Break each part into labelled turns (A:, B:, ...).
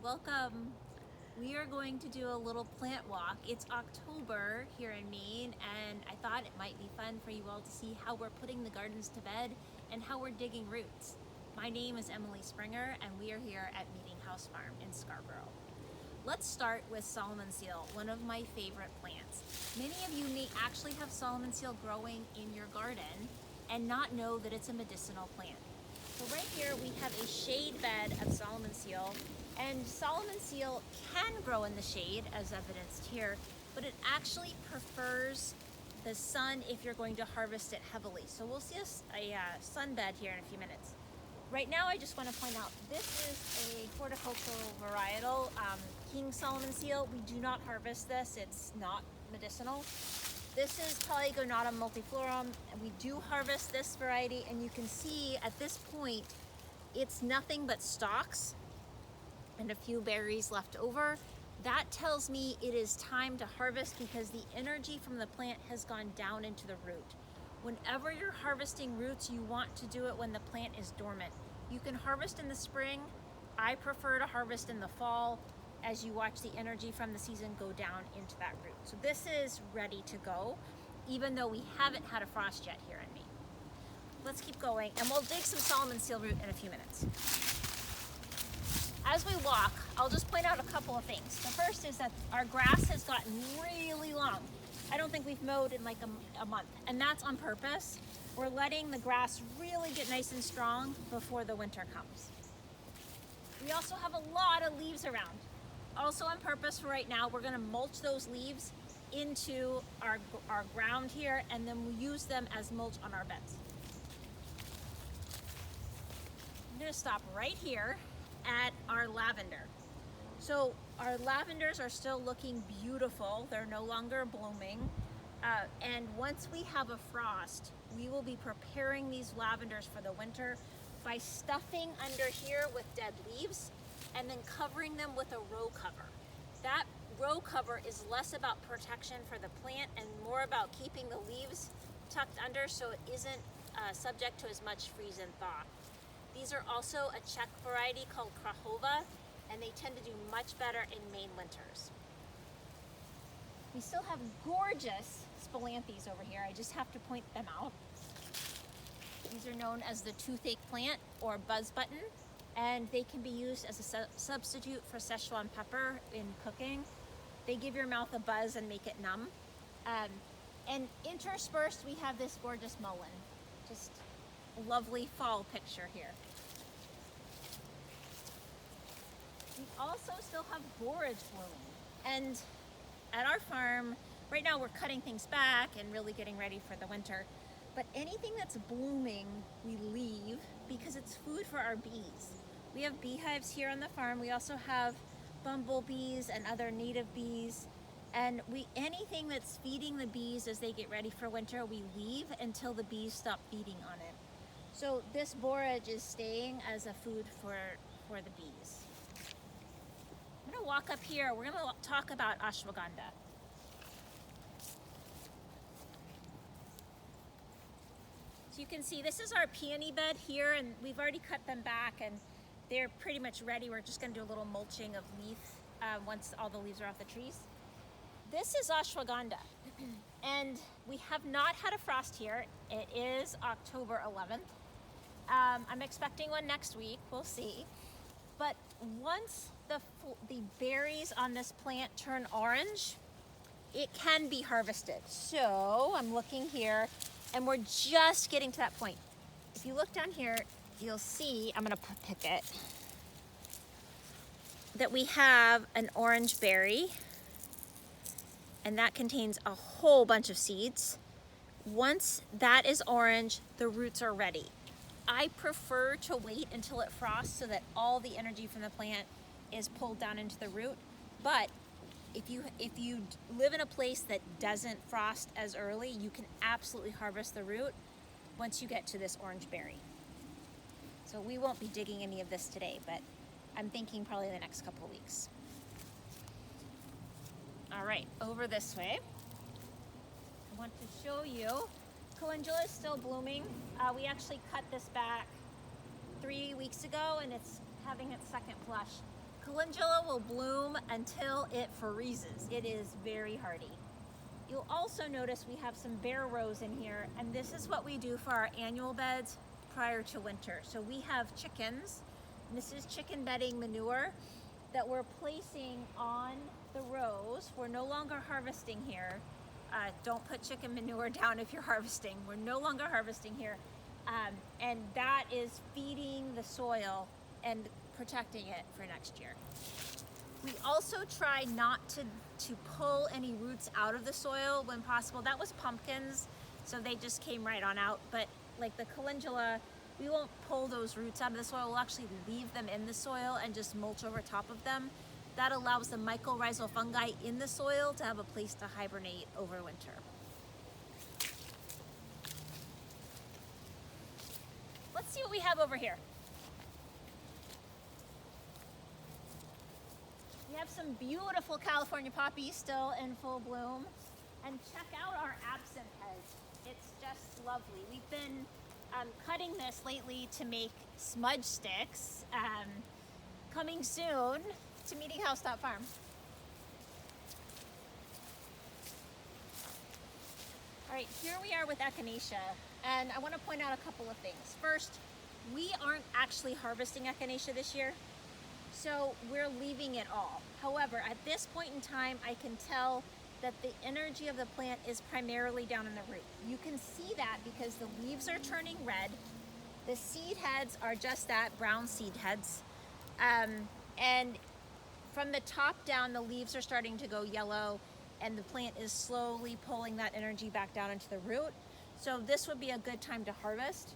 A: Welcome. We are going to do a little plant walk. It's October here in Maine, and I thought it might be fun for you all to see how we're putting the gardens to bed and how we're digging roots. My name is Emily Springer, and we are here at Meetinghouse.farm in Scarborough. Let's start with Solomon seal, one of my favorite plants. Many of you may actually have Solomon seal growing in your garden and not know that it's a medicinal plant. So right here we have a shade bed of Solomon seal, and Solomon seal can grow in the shade as evidenced here, but it actually prefers the sun if you're going to harvest it heavily. So we'll see a sun bed here in a few minutes. Right now I just want to point out this is a horticultural varietal King Solomon seal. We do not harvest this, it's not medicinal. This is Polygonata multiflorum, and we do harvest this variety, and you can see at this point it's nothing but stalks and a few berries left over. That tells me it is time to harvest because the energy from the plant has gone down into the root. Whenever you're harvesting roots, you want to do it when the plant is dormant. You can harvest in the spring. I prefer to harvest in the fall as you watch the energy from the season go down into that root. So this is ready to go, even though we haven't had a frost yet here in Maine. Let's keep going, and we'll dig some Solomon seal root in a few minutes. As we walk, I'll just point out a couple of things. The first is that our grass has gotten really long. I don't think we've mowed in like a month, and that's on purpose. We're letting the grass really get nice and strong before the winter comes. We also have a lot of leaves around. Also on purpose for right now, we're gonna mulch those leaves into our ground here, and then we'll use them as mulch on our beds. I'm gonna stop right here at our lavender. So our lavenders are still looking beautiful. They're no longer blooming. And once we have a frost, we will be preparing these lavenders for the winter by stuffing under here with dead leaves and then covering them with a row cover. That row cover is less about protection for the plant and more about keeping the leaves tucked under so it isn't subject to as much freeze and thaw. These are also a Czech variety called krajova, and they tend to do much better in Maine winters. We still have gorgeous Spilanthes over here. I just have to point them out. These are known as the toothache plant or buzz button, and they can be used as a substitute for Szechuan pepper in cooking. They give your mouth a buzz and make it numb. And interspersed, we have this gorgeous mullein. Just a lovely fall picture here. We also still have borage blooming. And at our farm, right now we're cutting things back and really getting ready for the winter. But anything that's blooming, we leave because it's food for our bees. We have beehives here on the farm. We also have bumblebees and other native bees. And anything that's feeding the bees as they get ready for winter, we leave until the bees stop feeding on it. So this borage is staying as a food for the bees. I'm gonna walk up here. We're gonna talk about ashwagandha. So you can see this is our peony bed here, and we've already cut them back and they're pretty much ready. We're just gonna do a little mulching of leaf once all the leaves are off the trees. This is ashwagandha, and we have not had a frost here. It is October 11th. I'm expecting one next week, we'll see. But once the berries on this plant turn orange, it can be harvested. So I'm looking here, and we're just getting to that point. If you look down here, you'll see, I'm gonna pick it, that we have an orange berry, and that contains a whole bunch of seeds. Once that is orange, the roots are ready. I prefer to wait until it frosts so that all the energy from the plant is pulled down into the root. But if you live in a place that doesn't frost as early, you can absolutely harvest the root once you get to this orange berry. So we won't be digging any of this today, but I'm thinking probably the next couple of weeks. All right, over this way. I want to show you, Calendula is still blooming. We actually cut this back 3 weeks ago, and it's having its second flush. calendula will bloom until it freezes. It is very hardy. You'll also notice we have some bare rows in here, and this is what we do for our annual beds prior to winter. So we have chickens, and this is chicken bedding manure that we're placing on the rows. We're no longer harvesting here. Don't put chicken manure down if you're harvesting. We're no longer harvesting here. And that is feeding the soil and protecting it for next year. We also try not to pull any roots out of the soil when possible. That was pumpkins, so they just came right on out. But like the calendula, we won't pull those roots out of the soil. We'll actually leave them in the soil and just mulch over top of them. That allows the mycorrhizal fungi in the soil to have a place to hibernate over winter. Let's see what we have over here. We have some beautiful California poppies still in full bloom. And check out our absinthe heads. It's just lovely. We've been cutting this lately to make smudge sticks. Coming soon to meetinghouse.farm. All right, here we are with Echinacea, and I want to point out a couple of things. First, we aren't actually harvesting Echinacea this year, so we're leaving it all. However, at this point in time, I can tell that the energy of the plant is primarily down in the root. You can see that because the leaves are turning red. The seed heads are just that, brown seed heads. And from the top down, the leaves are starting to go yellow, and the plant is slowly pulling that energy back down into the root. So this would be a good time to harvest.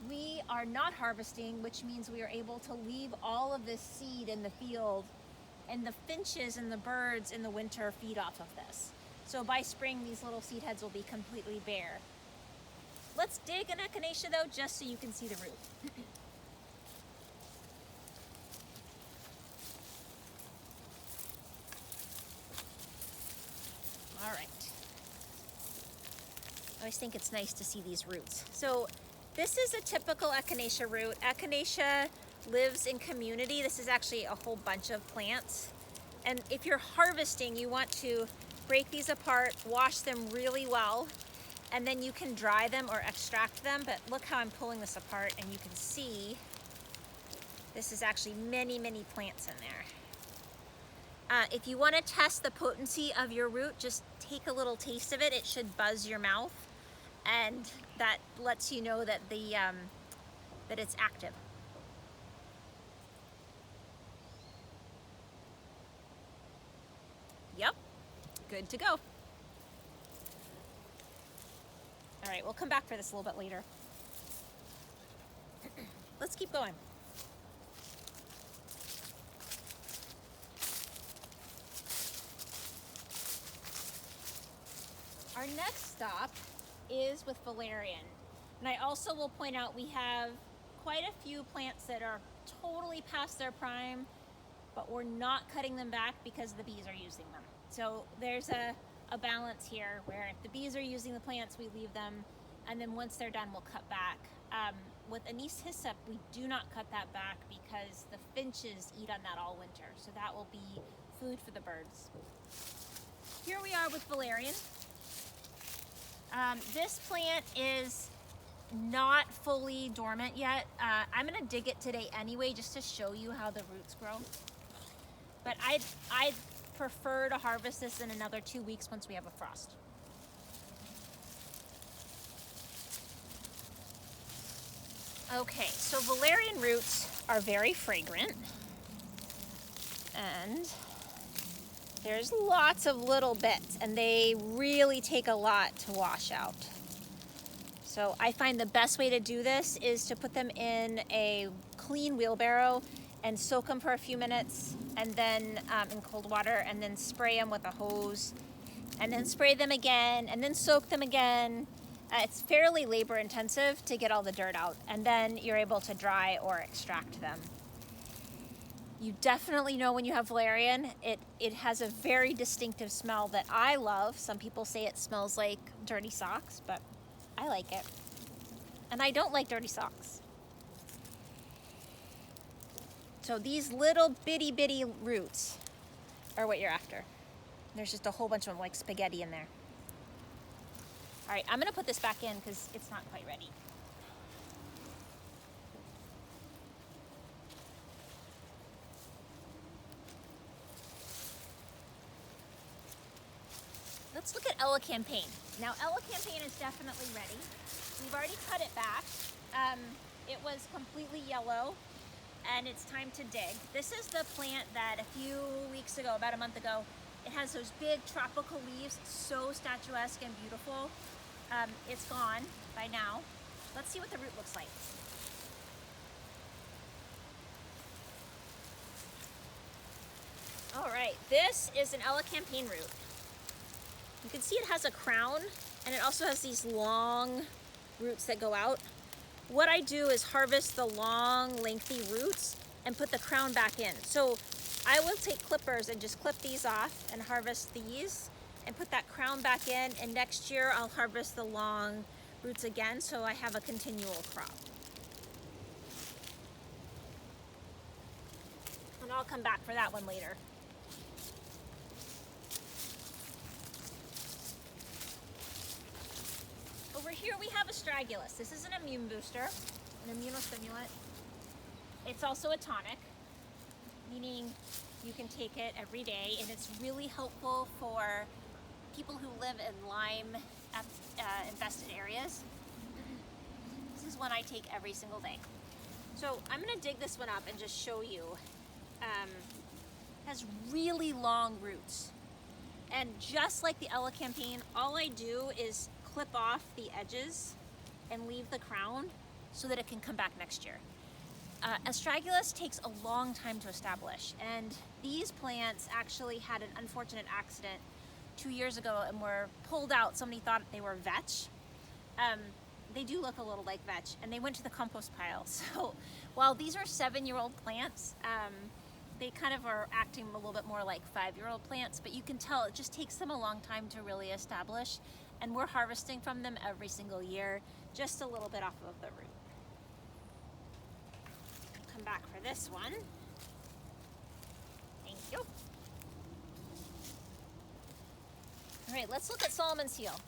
A: We are not harvesting, which means we are able to leave all of this seed in the field, and the finches and the birds in the winter feed off of this. So by spring, these little seed heads will be completely bare. Let's dig an Echinacea though, just so you can see the root. All right. I always think it's nice to see these roots. So this is a typical Echinacea root. Echinacea lives in community. This is actually a whole bunch of plants. And if you're harvesting, you want to break these apart, wash them really well, and then you can dry them or extract them. But look how I'm pulling this apart, and you can see this is actually many, many plants in there. If you want to test the potency of your root, just take a little taste of it. It should buzz your mouth, and that lets you know that that it's active. Yep, good to go. All right, we'll come back for this a little bit later. Let's keep going. Our next stop is with Valerian. And I also will point out we have quite a few plants that are totally past their prime, but we're not cutting them back because the bees are using them. So there's a balance here where if the bees are using the plants, we leave them, and then once they're done, we'll cut back. With Anise Hyssop, we do not cut that back because the finches eat on that all winter. So that will be food for the birds. Here we are with Valerian. This plant is not fully dormant yet. I'm gonna dig it today anyway, just to show you how the roots grow. But I'd prefer to harvest this in another 2 weeks once we have a frost. Okay, so Valerian roots are very fragrant, and there's lots of little bits, and they really take a lot to wash out. So I find the best way to do this is to put them in a clean wheelbarrow and soak them for a few minutes, and then in cold water, and then spray them with a hose, and then spray them again, and then soak them again. It's fairly labor intensive to get all the dirt out, and then you're able to dry or extract them. You definitely know when you have valerian. It has a very distinctive smell that I love. Some people say it smells like dirty socks, but I like it. And I don't like dirty socks. So these little bitty roots are what you're after. There's just a whole bunch of them like spaghetti in there. All right, I'm gonna put this back in because it's not quite ready. Let's look at Elecampane. Now Elecampane is definitely ready. We've already cut it back. It was completely yellow and it's time to dig. This is the plant that a few weeks ago, about a month ago, it has those big tropical leaves, so statuesque and beautiful. It's gone by now. Let's see what the root looks like. All right, this is an Elecampane root. You can see it has a crown and it also has these long roots that go out. What I do is harvest the long, lengthy roots and put the crown back in. So I will take clippers and just clip these off and harvest these and put that crown back in, and next year I'll harvest the long roots again so I have a continual crop. And I'll come back for that one later. Over here we have Astragalus. This is an immune booster, an immunostimulant. It's also a tonic, meaning you can take it every day, and it's really helpful for people who live in lyme infested areas. This is one I take every single day. So I'm gonna dig this one up and just show you. It has really long roots. And just like the Elecampane, all I do is clip off the edges and leave the crown so that it can come back next year. Astragalus takes a long time to establish, and these plants actually had an unfortunate accident 2 years ago and were pulled out. Somebody thought they were vetch. They do look a little like vetch, and they went to the compost pile. So while these are 7-year-old plants, they kind of are acting a little bit more like 5-year-old plants, but you can tell it just takes them a long time to really establish, and we're harvesting from them every single year, just a little bit off of the root. Come back for this one. Thank you. All right, let's look at Solomon's seal.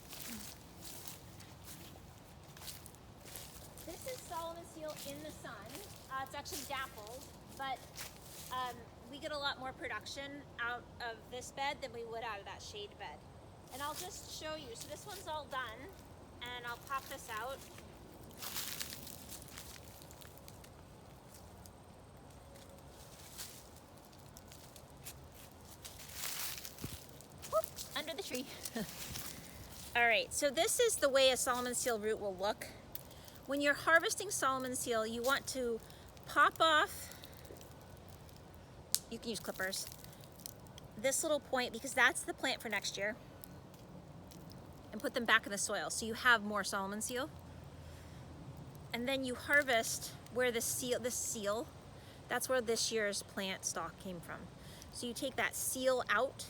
A: This is Solomon's seal in the sun. It's actually dappled, but we get a lot more production out of this bed than we would out of that shade bed. And I'll just show you. So this one's all done, and I'll pop this out. Whoop, under the tree. All right, so this is the way a Solomon's seal root will look. When you're harvesting Solomon's seal, you want to pop off, you can use clippers, this little point, because that's the plant for next year, and put them back in the soil so you have more Solomon's seal. And then you harvest where this seal, that's where this year's plant stock came from. So you take that seal out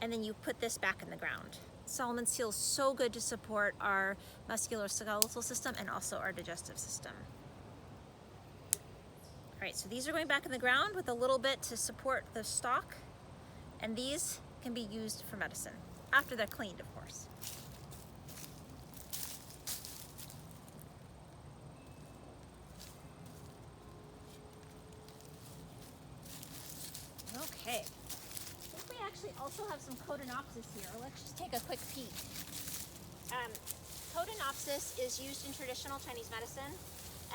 A: and then you put this back in the ground. Solomon's seal is so good to support our musculoskeletal system and also our digestive system. All right, so these are going back in the ground with a little bit to support the stalk, and these can be used for medicine, after they're cleaned, of course. Okay, I think we actually also have some Codonopsis here. Let's just take a quick peek. Codonopsis is used in traditional Chinese medicine.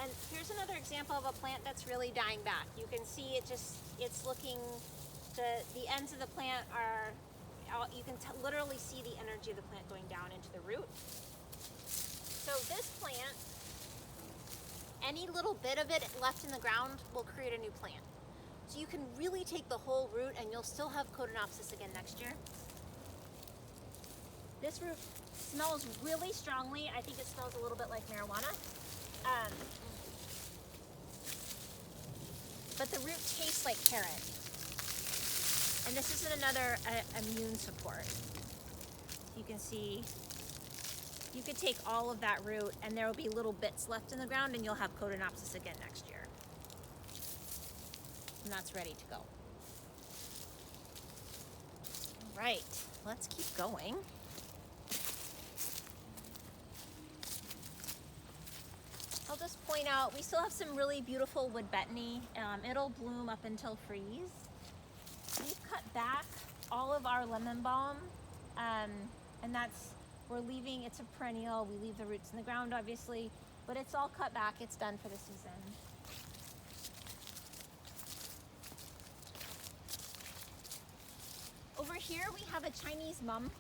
A: And here's another example of a plant that's really dying back. You can see it's looking, the ends of the plant are, you can literally see the energy of the plant going down into the root. So this plant, any little bit of it left in the ground will create a new plant. So you can really take the whole root and you'll still have Codonopsis again next year. This root smells really strongly. I think it smells a little bit like marijuana. But the root tastes like carrot. And this is another immune support. You can see, you could take all of that root and there will be little bits left in the ground and you'll have Codonopsis again next year. and that's ready to go. All right, let's keep going. I'll just point out, we still have some really beautiful Wood Betony. It'll bloom up until freeze. We've cut back all of our lemon balm, and we're leaving, it's a perennial. We leave the roots in the ground, obviously, but it's all cut back. It's done for the season. Over here, we have a Chinese mum.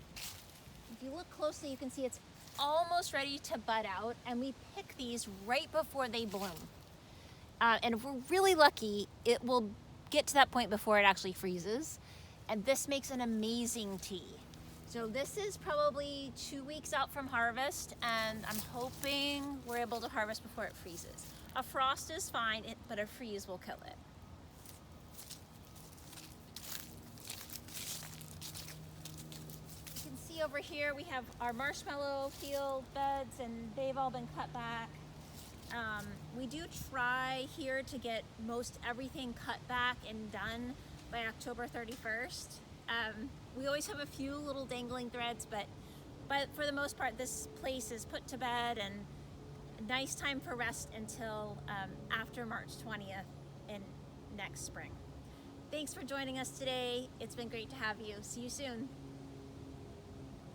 A: If you look closely, you can see it's almost ready to bud out, and we pick these right before they bloom. And if we're really lucky, it will get to that point before it actually freezes. And this makes an amazing tea. So this is probably 2 weeks out from harvest, and I'm hoping we're able to harvest before it freezes. A frost is fine, but a freeze will kill it. You can see over here we have our marshmallow field beds, and they've all been cut back. We do try here to get most everything cut back and done by October 31st. We always have a few little dangling threads, but for the most part, this place is put to bed, and a nice time for rest until after March 20th in next spring. Thanks for joining us today. It's been great to have you. See you soon.